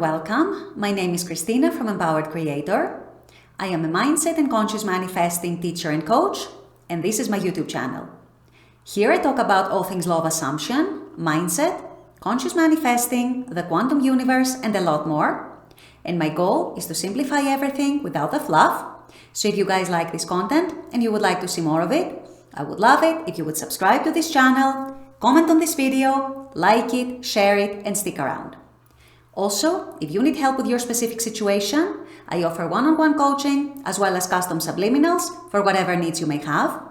welcome. My name is Christina from Empowered Creator. I am a mindset and conscious manifesting teacher and coach, and this is my YouTube channel. Here I talk about all things law of assumption, mindset, conscious manifesting, the quantum universe, and a lot more. And my goal is to simplify everything without the fluff. So if you guys like this content and you would like to see more of it, I would love it if you would subscribe to this channel, comment on this video, like it, share it, and stick around. Also, if you need help with your specific situation, I offer one-on-one coaching as well as custom subliminals for whatever needs you may have.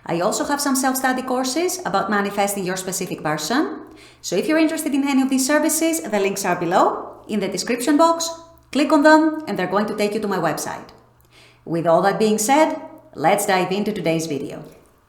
I also have some self-study courses about manifesting your specific person. So if you're interested in any of these services, the links are below in the description box. Click on them and they're going to take you to my website. With all that being said, let's dive into today's video.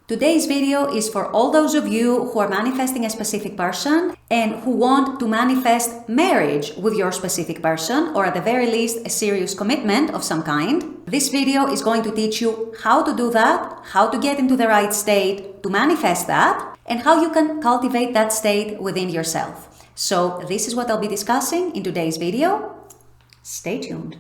Today's video is for all those of you who are manifesting a specific person and who want to manifest marriage with your specific person, or at the very least, a serious commitment of some kind. This video is going to teach you how to do that, how to get into the right state to manifest that, and how you can cultivate that state within yourself. So this is what I'll be discussing in today's video. Stay tuned.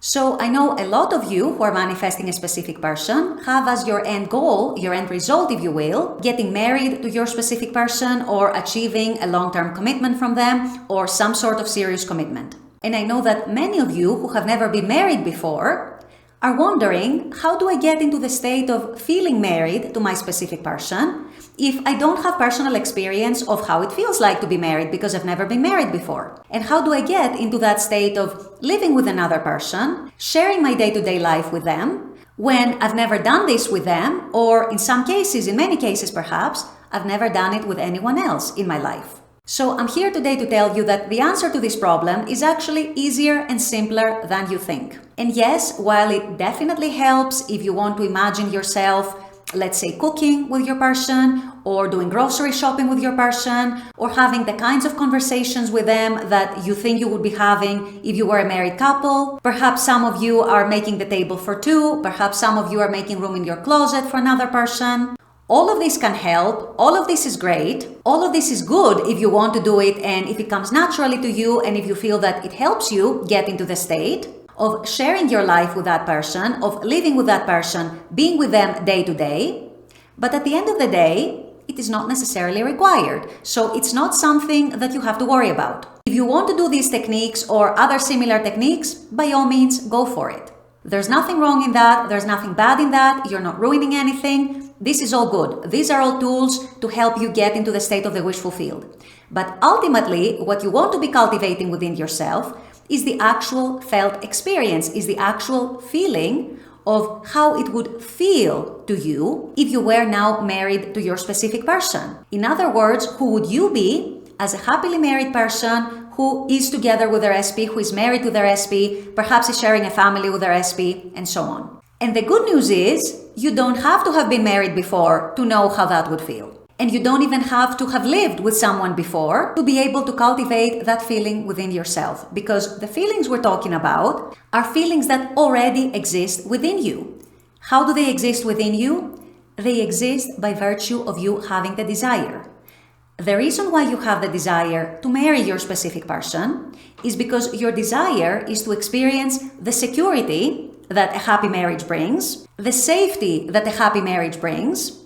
So I know a lot of you who are manifesting a specific person have as your end goal, your end result, if you will, getting married to your specific person or achieving a long-term commitment from them or some sort of serious commitment. And I know that many of you who have never been married before are wondering, how do I get into the state of feeling married to my specific person if I don't have personal experience of how it feels like to be married because I've never been married before? And how do I get into that state of living with another person, sharing my day-to-day life with them, when I've never done this with them, or in some cases, in many cases perhaps, I've never done it with anyone else in my life? So I'm here today to tell you that the answer to this problem is actually easier and simpler than you think. And yes, while it definitely helps if you want to imagine yourself, let's say, cooking with your person, or doing grocery shopping with your person, or having the kinds of conversations with them that you think you would be having if you were a married couple. Perhaps some of you are making the table for two, perhaps some of you are making room in your closet for another person. All of this can help, all of this is great, all of this is good if you want to do it and if it comes naturally to you and if you feel that it helps you get into the state of sharing your life with that person, of living with that person, being with them day to day. But at the end of the day, it is not necessarily required. So it's not something that you have to worry about. If you want to do these techniques or other similar techniques, by all means, go for it. There's nothing wrong in that. There's nothing bad in that. You're not ruining anything. This is all good. These are all tools to help you get into the state of the wish fulfilled. But ultimately, what you want to be cultivating within yourself is the actual felt experience, is the actual feeling of how it would feel to you if you were now married to your specific person. In other words, who would you be as a happily married person who is together with their SP, who is married to their SP, perhaps is sharing a family with their SP, and so on. And the good news is, you don't have to have been married before to know how that would feel. And you don't even have to have lived with someone before to be able to cultivate that feeling within yourself. Because the feelings we're talking about are feelings that already exist within you. How do they exist within you? They exist by virtue of you having the desire. The reason why you have the desire to marry your specific person is because your desire is to experience the security that a happy marriage brings, the safety that a happy marriage brings,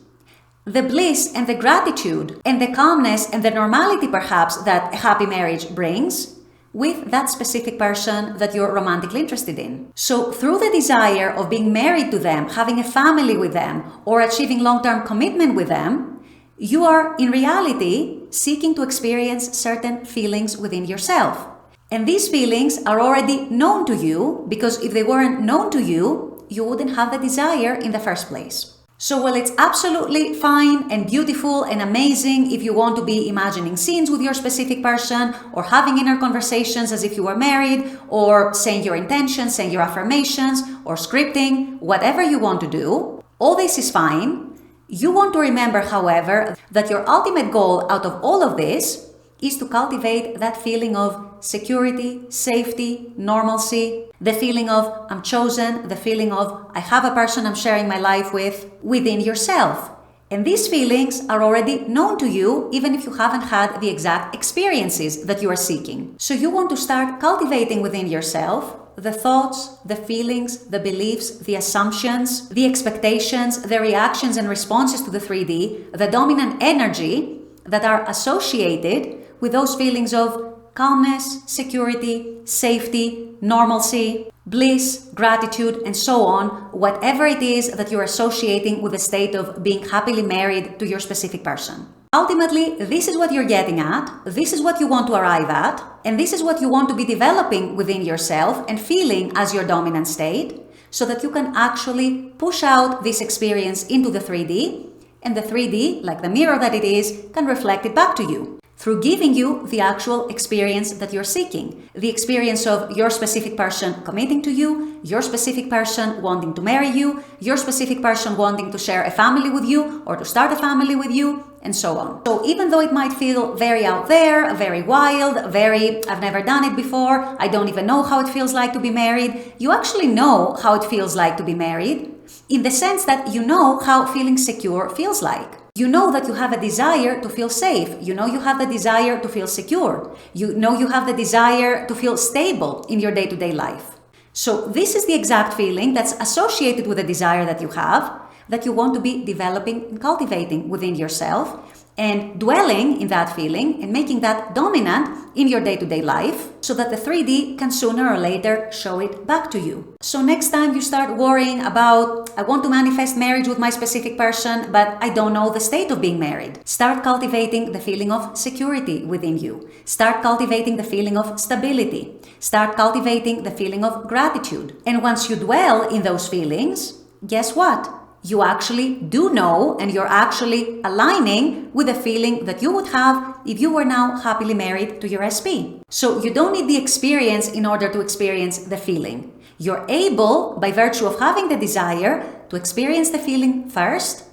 the bliss and the gratitude and the calmness and the normality perhaps that a happy marriage brings with that specific person that you're romantically interested in. So through the desire of being married to them, having a family with them, or achieving long-term commitment with them, you are in reality seeking to experience certain feelings within yourself. And these feelings are already known to you, because if they weren't known to you, you wouldn't have the desire in the first place. So while it's absolutely fine and beautiful and amazing if you want to be imagining scenes with your specific person, or having inner conversations as if you were married, or saying your intentions, saying your affirmations, or scripting, whatever you want to do, all this is fine. You want to remember, however, that your ultimate goal out of all of this is to cultivate that feeling of security, safety, normalcy, the feeling of I'm chosen, the feeling of I have a person I'm sharing my life with within yourself. And these feelings are already known to you, even if you haven't had the exact experiences that you are seeking. So you want to start cultivating within yourself the thoughts, the feelings, the beliefs, the assumptions, the expectations, the reactions and responses to the 3D, the dominant energy that are associated with those feelings of calmness, security, safety, normalcy, bliss, gratitude, and so on, whatever it is that you're associating with the state of being happily married to your specific person. Ultimately, this is what you're getting at, this is what you want to arrive at, and this is what you want to be developing within yourself and feeling as your dominant state, so that you can actually push out this experience into the 3D, and the 3D, like the mirror that it is, can reflect it back to you, through giving you the actual experience that you're seeking. The experience of your specific person committing to you, your specific person wanting to marry you, your specific person wanting to share a family with you or to start a family with you, and so on. So even though it might feel very out there, very wild, I've never done it before, I don't even know how it feels like to be married, you actually know how it feels like to be married, in the sense that you know how feeling secure feels like. You know that you have a desire to feel safe. You know you have the desire to feel secure. You know you have the desire to feel stable in your day-to-day life. So this is the exact feeling that's associated with the desire that you have, that you want to be developing and cultivating within yourself, and dwelling in that feeling and making that dominant in your day-to-day life, so that the 3D can sooner or later show it back to you. So next time you start worrying about, I want to manifest marriage with my specific person, but I don't know the state of being married. Start cultivating the feeling of security within you. Start cultivating the feeling of stability. Start cultivating the feeling of gratitude. And once you dwell in those feelings, guess what? You actually do know, and you're actually aligning with the feeling that you would have if you were now happily married to your SP. So you don't need the experience in order to experience the feeling. You're able, by virtue of having the desire, to experience the feeling first,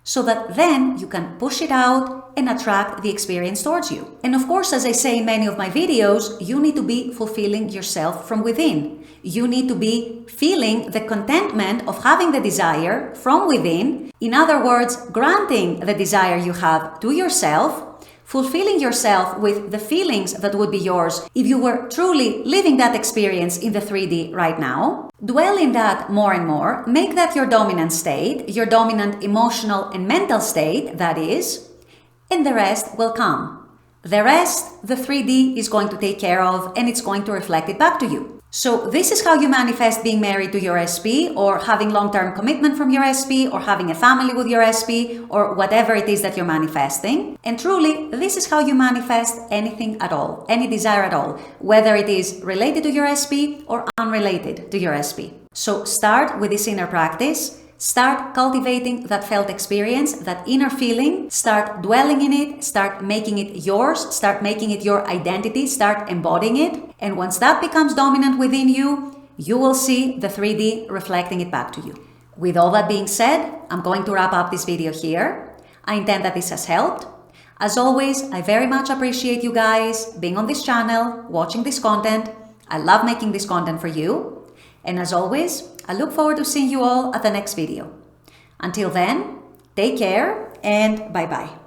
so that then you can push it out and attract the experience towards you. And of course, as I say in many of my videos, you need to be fulfilling yourself from within. You need to be feeling the contentment of having the desire from within. In other words, granting the desire you have to yourself, fulfilling yourself with the feelings that would be yours if you were truly living that experience in the 3D right now. Dwell in that more and more, make that your dominant state, your dominant emotional and mental state, that is, and the rest will come. The rest, the 3D is going to take care of, and it's going to reflect it back to you. So this is how you manifest being married to your SP, or having long-term commitment from your SP, or having a family with your SP, or whatever it is that you're manifesting. And truly, this is how you manifest anything at all, any desire at all, whether it is related to your SP or unrelated to your SP. So start with this inner practice. Start cultivating that felt experience, that inner feeling. Start dwelling in it. Start making it yours. Start making it your identity. Start embodying it. And once that becomes dominant within you, you will see the 3D reflecting it back to you. With all that being said, I'm going to wrap up this video here. I intend that this has helped. As always, I very much appreciate you guys being on this channel, watching this content. I love making this content for you. And as always, I look forward to seeing you all at the next video. Until then, take care and bye-bye.